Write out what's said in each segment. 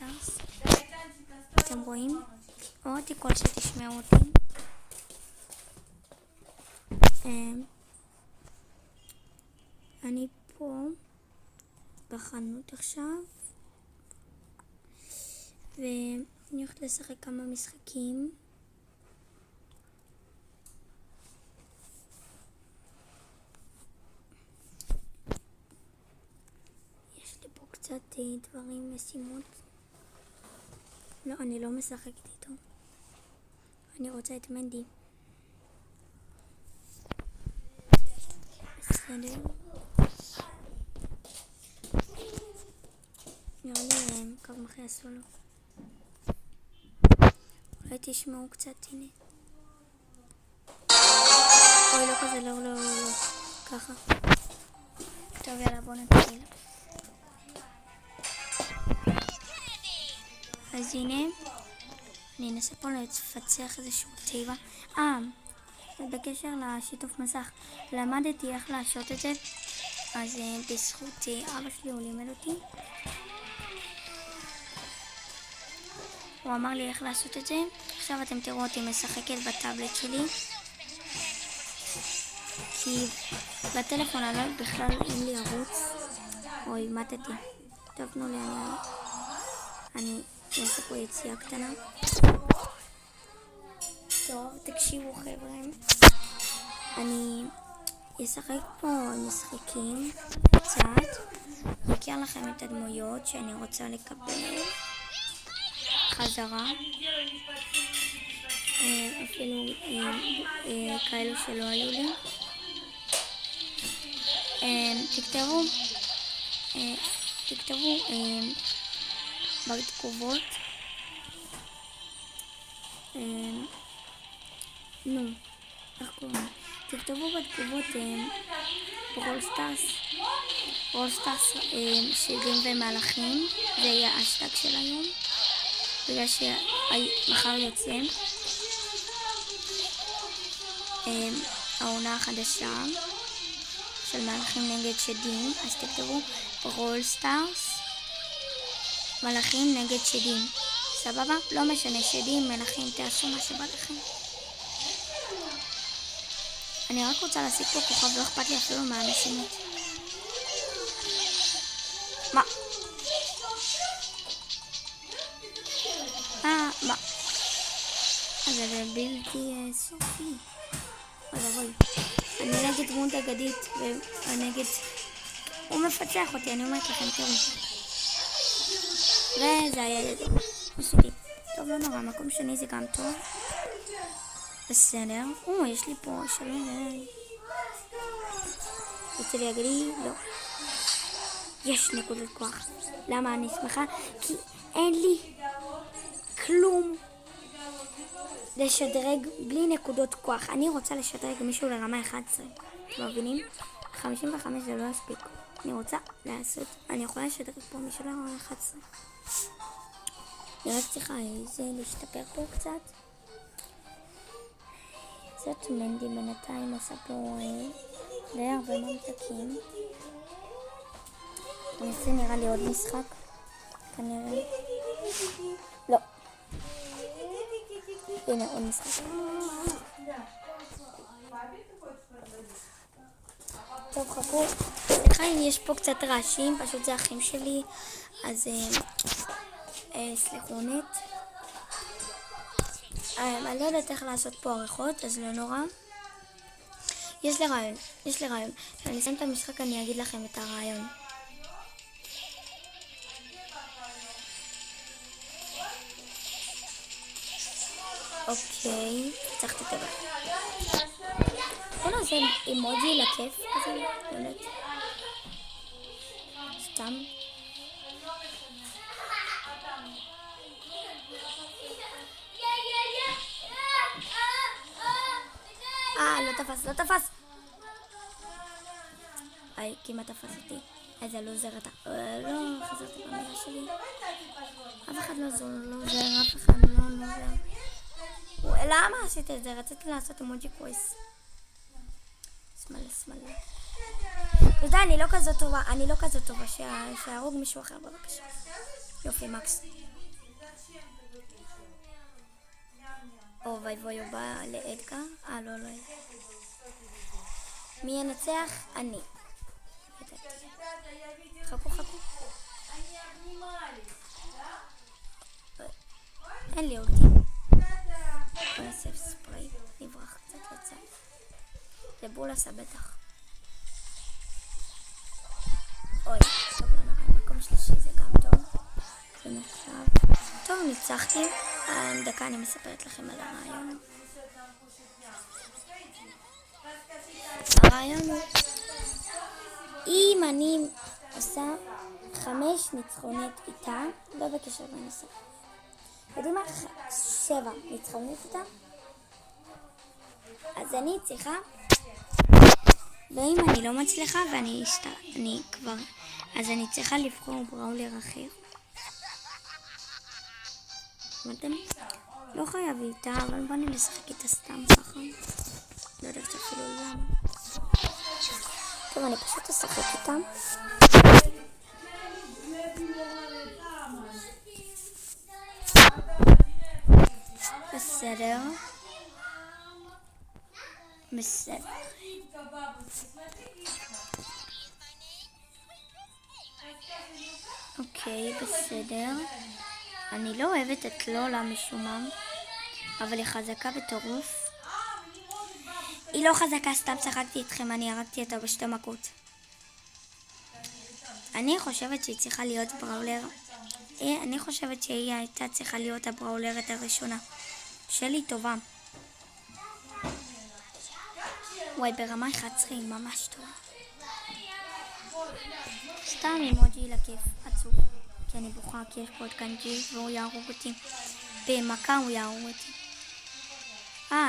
סטארס. אתם רואים? אותי כל שתשמעו אותי. אני פה בחנות עכשיו, ואני הולכת לשחק כמה משחקים. יש לי פה קצת דברים, משימות. לא, אני לא משחקת איתו. אני רוצה את מנדי. בסדר. נראה לי קו מחי עשו לו. אולי תשמעו קצת, הנה. אוי, לא כזה, לא. ככה. טוב, יאללה, בוא נתחיל. אז הנה, אני אנסה פה לפצח איזשהו טבע. בקשר לשיתוף מסך, למדתי איך לעשות את זה, אז בזכות אבא שלי הוא לימד אותי. הוא אמר לי איך לעשות את זה. עכשיו אתם תראו אותי משחקת בטאבלט שלי, כי בטלפון אני בכלל אין לי ערוץ. אוי, מתתי. טוב, תנו לי, אני אעשה פה יציאה קטנה. טוב, תקשיבו חבר'ה, אני אשחק פה משחקים קצת, אכיר לכם את הדמויות שאני רוצה לקבל חזרה, אפילו כאלו שלא היו לי. תכתבו בתגובות תכתבו בתגובות ברול סטארס שדים ומלאכים, זה יהיה השטג של היום, בגלל שמחר יוצא העונה החדשה של מלאכים נגד שדים, אז תכתבו ברול סטארס מלאכים נגד שדים, סבבה? לא משנה, שדים, מלאכים, תעשו מה שבא לכם. אני רק רוצה להשיג פה כוכב, לא אכפת לי אפילו מהמשימות. מה? מה? אז זה בלתי סופי. אוי, אני נגד דמות אגדית, ונגד... הוא מפצח אותי, אני אומרת לכם, תראו. וזה הילד. ניסיתי. טוב, לא נורא, מקום שני זה גם טוב. בסדר. יש לי פה שלום. רוצה להגיד לי? לא. יש נקודות כוח. למה אני שמחה? כי אין לי כלום לשדרג בלי נקודות כוח. אני רוצה לשדרג מישהו לרמה 11. אתם מבינים? 55 זה לא יספיק. אני רוצה לעשות... אני יכולה לשדרג פה מישהו לרמה 11. אני רק צריכה להשתפר פה קצת. זאת מנדי בינתיים עושה פה די הרבה ממתקים. אני אעשה נראה לי עוד משחק. כנראה. לא. הנה עוד משחק. טוב, חכו. סליחה אם יש פה קצת רעשים, פשוט זה אחים שלי. אז סליחונית. אני לא יודעת איך לעשות פה עריכות, אז לא נורא. יש לי רעיון. כשאני אסיים את המשחק אני אגיד לכם את הרעיון. אוקיי, צריכתי את הבא. בוא נעשה אימוג'י לכיף כזה, באמת. סתם. לא תפס. כמעט תפס אותי. איזה לוזר אתה. לא, חזרתי במילה שלי. אף אחד לא עוזר, אף אחד לא עוזר. למה עשית את זה? רציתי לעשות אמוג'י קוויס. שמאלה. יודע, אני לא כזאת טובה שהרוג מישהו אחר, בבקשה. יופי, מקס. או ויבוי הוא בא לאדגר. לא. מי ינצח? אני. חכו. אין לי אולטי. בוא נעשה ספרי. נברח קצת לצד. זה בול עשה בטח. אוי, טוב לא נראה. מקום שלישי זה גם טוב. זה נחשב. טוב, ניצחתי. דקה אני מספרת לכם על הרעיון. הרעיון הוא, אם אני עושה 5 ניצחונות איתה, לא בקשר לנושא. יודעים מה? 7 ניצחונות איתה. אז אני צריכה, ואם אני לא מצליחה ואני כבר, אז אני צריכה לבחור בראולר אחר. שמעתם? לא חייב איתה, אבל בוא נשחק איתה סתם ככה. לא יודעת אפילו למה. טוב, אני פשוט אשחק איתם. בסדר. אוקיי, בסדר. אני לא אוהבת את לולה משום מה, אבל היא חזקה בטירוף. היא לא חזקה, סתם צחקתי איתכם, אני הרגתי אותה ב2 מכות. אני חושבת שהיא צריכה להיות בראולר. אני חושבת שהיא הייתה צריכה להיות הבראולרת הראשונה. שלי טובה. וואי, ברמה 11 היא ממש טובה. סתם אימוג'י לכיף, עצוב. כי אני בוכה, כי יש פה את קנג'י והוא יהרוג אותי. במכה הוא יהרוג אותי.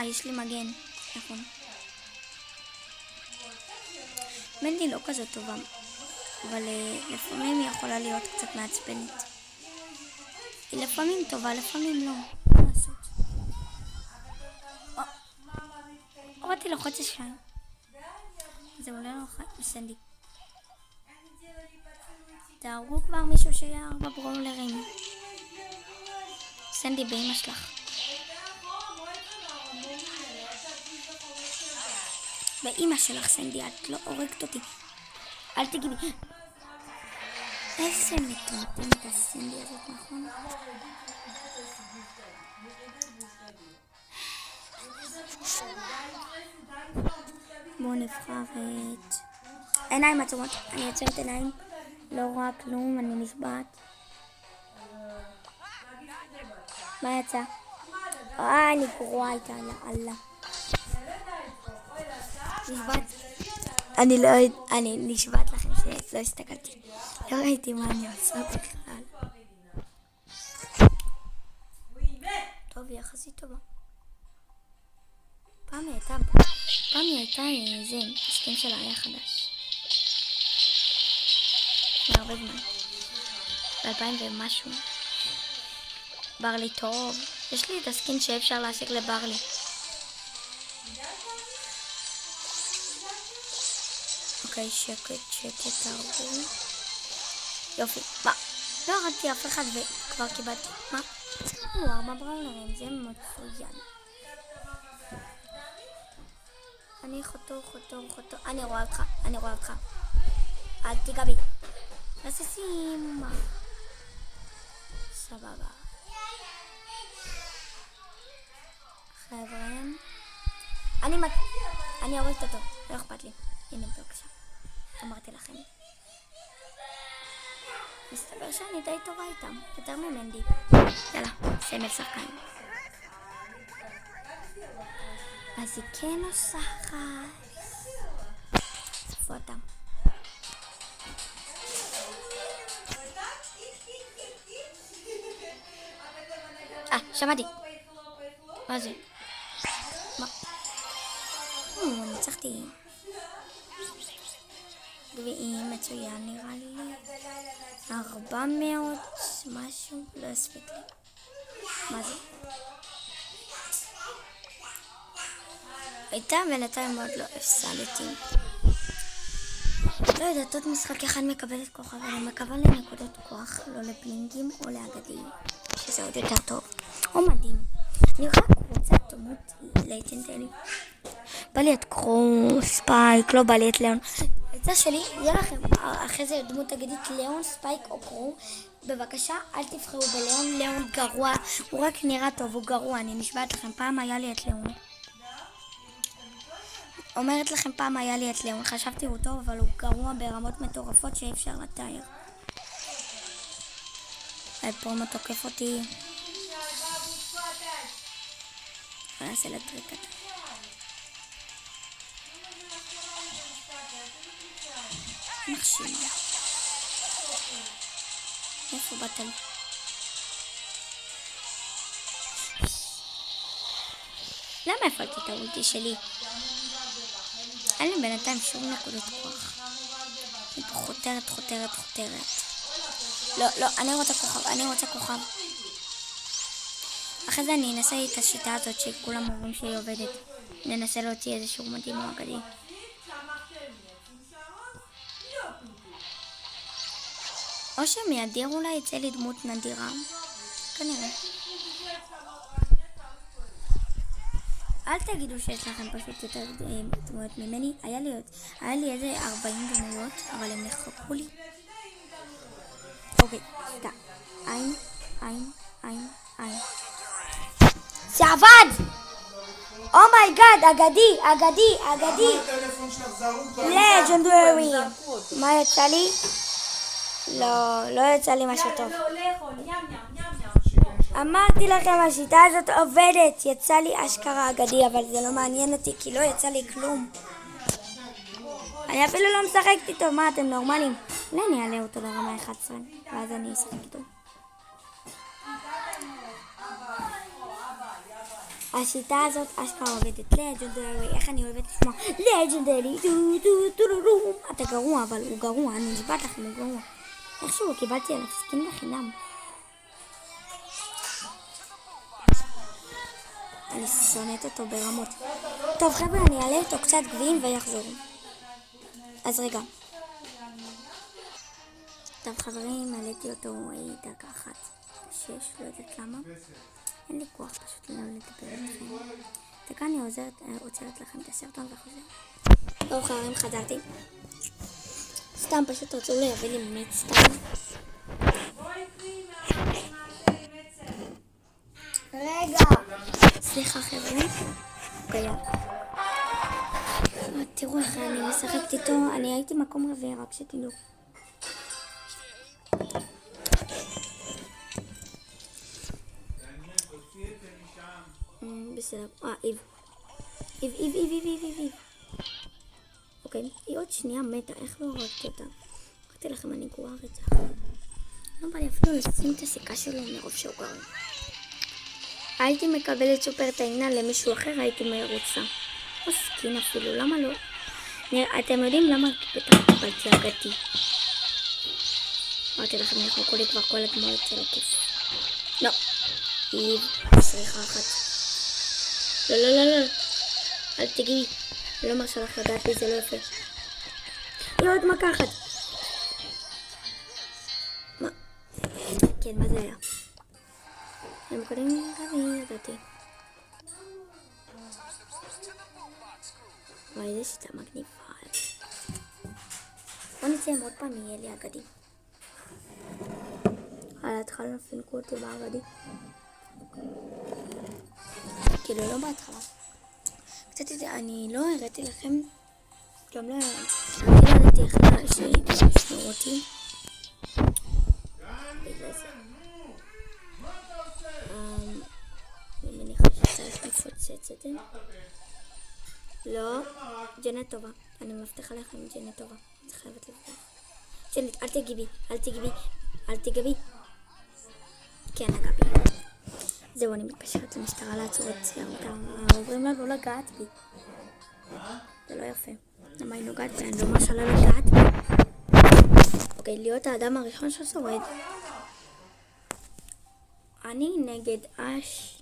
יש לי מגן. נכון. מנדי לא כזאת טובה, אבל לפעמים היא יכולה להיות קצת מעצבנית. היא לפעמים טובה, לפעמים לא. מה לעשות? הורדתי לו חצי שעה. זה עולה לו בסנדי. תהרגו כבר מישהו שיהיה 4 בראולרים. סנדי באמא שלך. באמא שלך סנדי, את לא הורגת אותי. אל תגידי. איזה מטומטמת הסנדי הזאת, נכון? בואו נבחר את עיניים עצומות. אני יוצרת עיניים, לא רואה כלום, אני נשבעת. מה יצא? אני גרועה איתה, אללה. נשבעת. אני נשבעת לכם שלא הסתכלתי. לא ראיתי מה אני עושה בכלל. טוב, היא יחסית טובה. פעם היא הייתה איזה הסכם שלה היה חדש. הרבה זמן. ב-2000 ומשהו. ברלי טוב. יש לי את הסקין שאפשר להשיג לברלי. אוקיי, שקט, תרבו. יופי. מה? לא הרגתי אף אחד וכבר קיבלתי. מה? 4 בראולרים, זה מצוין. אני חותור. אני רואה אותך. אל תיגע בי. רססים. סבבה. חבר'ה. אני הורגת אותו. לא אכפת לי. הנה בבקשה. אמרתי לכם. מסתבר שאני די טובה איתם. יותר ממנדי. יאללה, סמל שחקן. אז היא כן עושה חייס. איפה אותם? שמעתי. מה זה? מה? ניצחתי. גביעים מצוין נראה לי. 400 משהו. לא הספיק לי. מה זה? הייתה בינתיים עוד לא הפסדתי. לא יודעת, עוד משחק אחד מקבלת כוח, אבל אני מקבל לנקודות כוח, לא לבלינגים או לאגדים, שזה עוד יותר טוב. או מדהים. אני רק רוצה רוצה דמות לג'נדלי. בא לי את קרום, ספייק, לא בא לי את ליאון. העצה שלי, יהיה לכם אחרי זה דמות תגידית ליאון, ספייק או קרום. בבקשה, אל תבחרו בליאון, ליאון גרוע, הוא רק נראה טוב, הוא גרוע, אני נשבעת לכם, פעם היה לי את ליאון. אומרת לכם, פעם היה לי את ליאון, חשבתי הוא טוב, אבל הוא גרוע ברמות מטורפות שאי אפשר לתאר. פרומו תוקף אותי. נעשה לטריק קטן. מכשיר. איפה באת לי? למה הפעלתי את האולטי שלי? אין לי בינתיים שום נקודות כוח. אני פה חותרת. לא, אני רוצה כוכב. אחרי זה אני אנסה את השיטה הזאת שכולם אומרים שהיא עובדת. ננסה להוציא איזשהו מדהים או אגדי. או שמיידיר אולי יצא לי דמות נדירה. כנראה. אל תגידו שיש לכם פשוט יותר דמויות ממני. היה לי איזה 40 דמויות, אבל הם נחקקו לי. אוקיי, שתה. עין. זה עבד! אומייגאד, אגדי! לג'נדרי! מה יצא לי? לא יצא לי משהו טוב. אמרתי לכם, השיטה הזאת עובדת. יצא לי אשכרה אגדי, אבל זה לא מעניין אותי, כי לא יצא לי כלום. אני אפילו לא משחקת איתו. מה, אתם נורמלים? אולי אני אעלה אותו לרמה 11, ואז אני אשחק איתו. השיטה הזאת אשכרה עובדת. לג'נדרי, איך אני אוהבת לשמוע לג'נדרי, אתה גרוע, אבל הוא גרוע, אני נשבעת לכם, הוא גרוע. איכשהו קיבלתי עליו סקין בחינם. אני שונאת אותו ברמות. טוב חבר'ה, אני אעלה איתו קצת גביעים ויחזור. אז רגע. טוב חברים, העליתי אותו דקה אחת. 6, לא יודעת למה. אין לי כוח פשוט לא לדבר איתכם. דקה אני עוצרת לכם את הסרטון וחוזר. טוב חברים, חזרתי. סתם פשוט רצו להביא לי מיץ סתם. רגע. סליחה חבר'ה. אוקיי. תראו איך אני משחקת איתו. אני הייתי מקום רביעי, רק שתדעו. בסדר. איב. אוקיי, היא עוד שנייה מתה, איך לא הרגתי אותה? אמרתי לכם, אני גרועה רצח. לא בא לי אפילו לשים את הסיכה שלו מרוב שהוא גרוע. הייתי מקבלת סופר טעינה למישהו אחר, הייתי מרוצה. או סקין אפילו, למה לא? אתם יודעים למה בטח קיבלתי אגדי? אמרתי לכם, אנחנו כולי כבר כל הדמות של הכיף. לא. איב, סליחה אחת. לא. אל תגיעי. לא מרשה לך לדעת לי, זה לא יפה. היא עוד מכה אחת. מה? כן, מה זה היה? הם קודם רבי, ידעתי. וואי, איזה שיטה מגניבה. בוא נסיים עוד פעם, יהיה לי אגדי. על ההתחלה נפינקו אותי באגדי. כאילו לא בהתחלה. קצת את זה, אני לא הראיתי לכם. גם לא ידעתי איך שישמעו אותי. בגלל זה. אני מניחה שצריך לפוצץ את זה. לא, ג'נה טובה. אני מבטיחה לכם ג'נה טובה. אני חייבת לבדוק. ג'נית, אל תגבי. כן, אגבי. זהו, אני מתקשרת למשטרה לעצור את סיירתם. אומרים לה לא לגעת בי. זה לא יפה. למה היא נוגעת בי? אני לא מרשה לה לגעת בי. אוקיי, להיות האדם הראשון ששורד. אני נגד אש.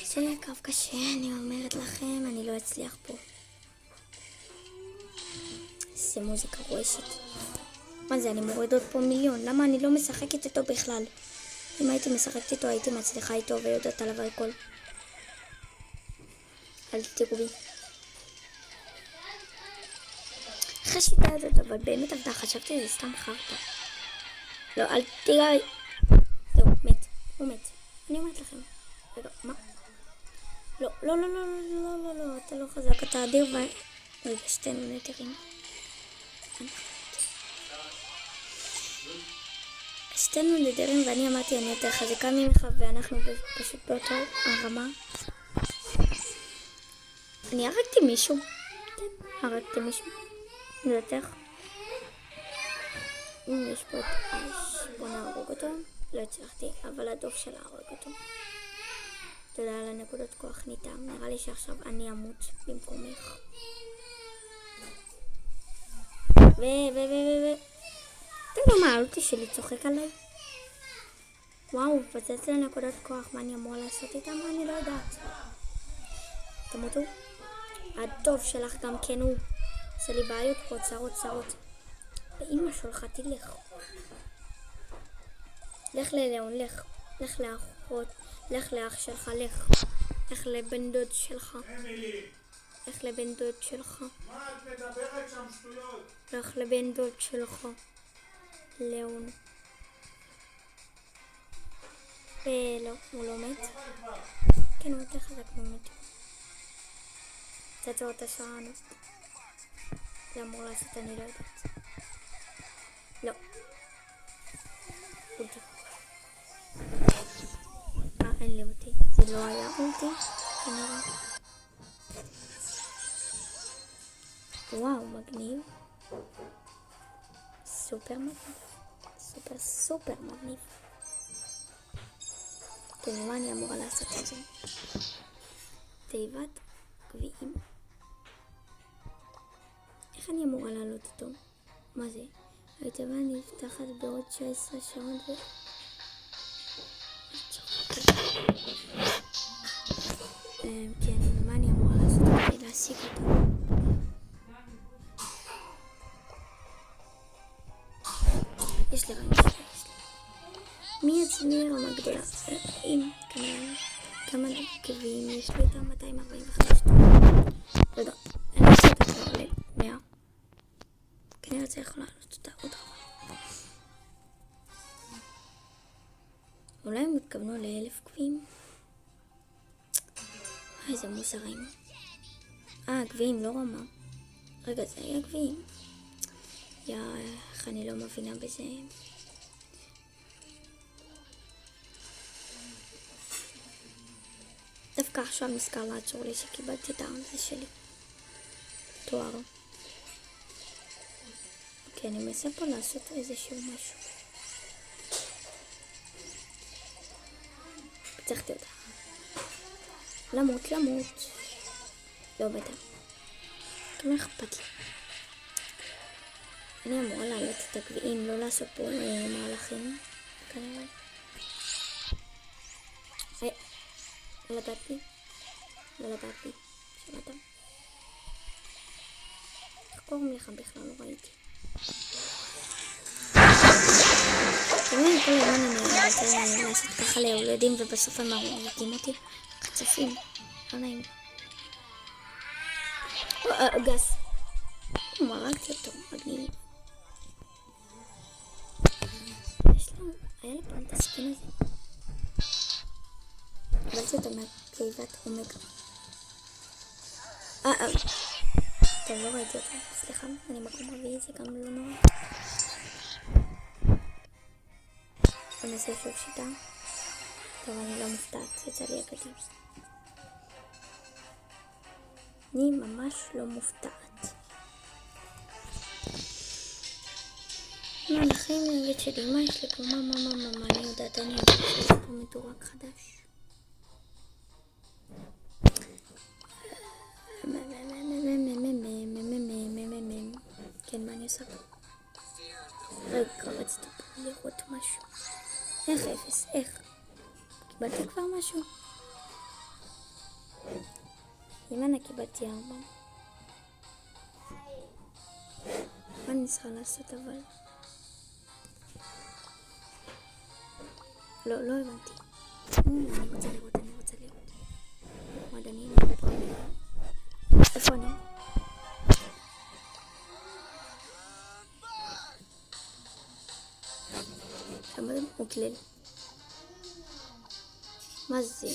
זה קרב קשה, אני אומרת לכם, אני לא אצליח פה. זה מוזיקה רועשת. מה זה, אני מוריד עוד פה מיליון. למה אני לא משחקת איתו בכלל? אם הייתי משחקת איתו הייתי מצליחה איתו ויודעת עליו על כל. אל תראו בי. אחרי שיטה הזאת, אבל באמת עבדה, חשבתי שזה סתם חרטה. לא, אל תראה. זהו, מת. הוא מת. אני אומרת לכם. רגע, מה? לא, לא, לא, לא, לא, לא, לא, אתה לא חזק, אתה אדיר ו... רגע, שתינו נתרים. שתינו נדרים ואני אמרתי אני יותר חזקה ממך ואנחנו פשוט באותו הרמה. אני הרגתי מישהו. כן, הרגתי מישהו. לדעתך. אם יש פה את אש, בוא נהרוג אותו. לא הצלחתי, אבל הדוב שלה הורג אותו. תודה על הנקודות כוח ניתם. נראה לי שעכשיו אני אמות במקומך. אתה לא מעלתי שלי צוחק עליי. וואו, פצץ לנקודות כוח, מה אני אמורה לעשות איתם? אני לא יודעת. תמותו. הטוב שלך גם כן הוא. עושה לי בעיות פה, צרות. ואמא שלך תלך. לך ללאון, לך. לך לאחות, לך לאח שלך, לך. לך לבן דוד שלך. לך לבן דוד שלך. מה את מדברת שם שטויות? לך לבן דוד שלך. לאון. לא, הוא לא מת. כן, הוא יותר חזק ממתי. תעצור את השרענות. זה אמור לעשות, אני לא יודעת. לא. אולטי. אין לי אולטי. זה לא היה אולטי, כנראה. וואו, מגניב. סופר מגניב. סופר מגניב. כן, מה אני אמורה לעשות את זה? תיבת גביעים. איך אני אמורה לעלות איתו? מה זה? התיבה נפתחת בעוד 19 שעות ו... כן, מה אני אמורה לעשות כדי להשיג אותו? יש לי רעיון. מי עצמי רמה גדולה? אם כמה גביעים יש לי איתם? 245 לא יודע, אני עושה את זה עולה 100. כנראה זה יכול לעלות אותה עוד רמה. אולי הם התכוונו ל1000 גביעים? איזה מוזרים. גביעים, לא רמה. רגע, זה היה גביעים. איך אני לא מבינה בזה. דווקא עכשיו נזכר לעצור לי שקיבלתי את הארנזה שלי. תואר. אוקיי, אני מנסה פה לעשות איזשהו משהו. פיצחתי אותה. למות. לא בטח. כמה אכפת לי. אני אמורה לעלות את הגביעים, לא לעשות פה מהלכים. כנראה. לא לגעת בי. שמעת? איך קוראים לך בכלל? לא ראיתי. תמיד כל הזמן אני רוצה לעשות ככה לילדים ובסוף הם מרגיעים אותי. חצפים. לא נעים. גס. מרקתי אותו. מגניב. היה לי פעם את הסקין הזה. קיבלתי אותו מהתיבת אומגה. טוב, לא ראיתי אותו. סליחה, אני מקום רביעי, זה גם לא נורא. בוא נעשה שוב שיטה. טוב, אני לא מופתעת, יצא לי אגדי. אני ממש לא מופתעת. לכן אני אגיד שלי, מה יש לי פה? מה, אני יודעת, אני יודעת שיש פה מדורג חדש. כן, מה אני עושה פה? רגע, רציתי פה לראות משהו. איך 0? איך? קיבלתי כבר משהו? למעלה קיבלתי 4. מה אני צריכה לעשות אבל? לא הבנתי. אני רוצה לראות. מועדונים. איפה אני? שמות מוקלל. מה זה?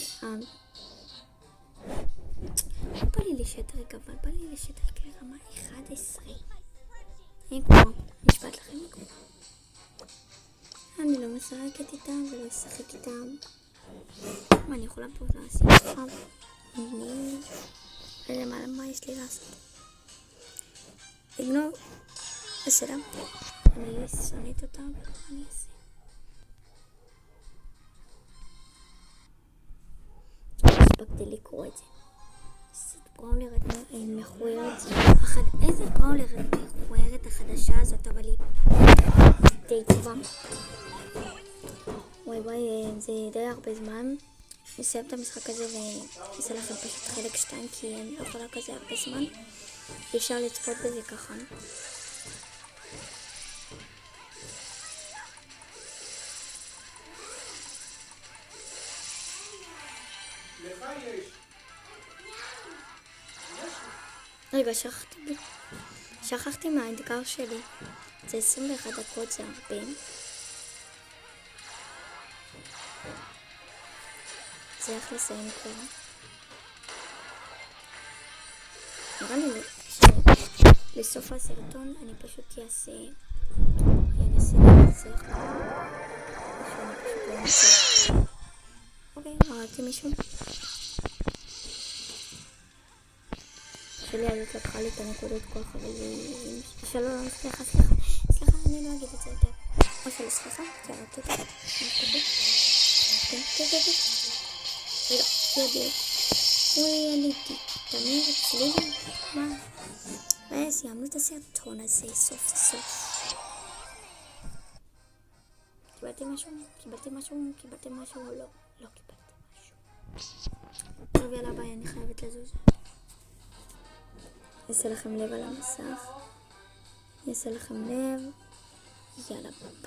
בא לי לשדרג, אבל בא לי לשדרג לרמה 11. אני כבר נשבעת לכם כבר. אני לא משחקת איתם ולא אשחק איתם. מה אני יכולה פה לעשות? מה יש לי לעשות? לגנוב. בסדר. אני שונאת אותם. אני אעשה. הספקתי לקרוא את זה. בראולרת מכוערת. איזה בראולרת מכוערת החדשה הזאת, אבל היא די טובה. וואי, זה די הרבה זמן. אני אסיים את המשחק הזה ואעשה לכם פשוט חלק 2, כי אני לא יכולה כזה הרבה זמן. אי אפשר לצפות בזה ככה. לך יש. רגע, שכחתי מהאתגר שלי. זה 21 דקות, זה הרבה. זה איך לסיים כבר. נראה לי לסוף הסרטון אני פשוט אנסה לנצח. אוקיי, הרגתי מישהו. שלי הזאת לקחה לי את הנקודות כוח, אבל שלום, סליחה, אני לא אגיד את זה יותר. או של סליחה, כי הרגתי אותה. אוי, עליתי. תמיד אצלי. מה? סיימנו את הסרטון הזה סוף. קיבלתי משהו? לא קיבלתי משהו. טוב, יאללה ביי, אני חייבת לזוז. אעשה לכם לב על המסך. יאללה ביי.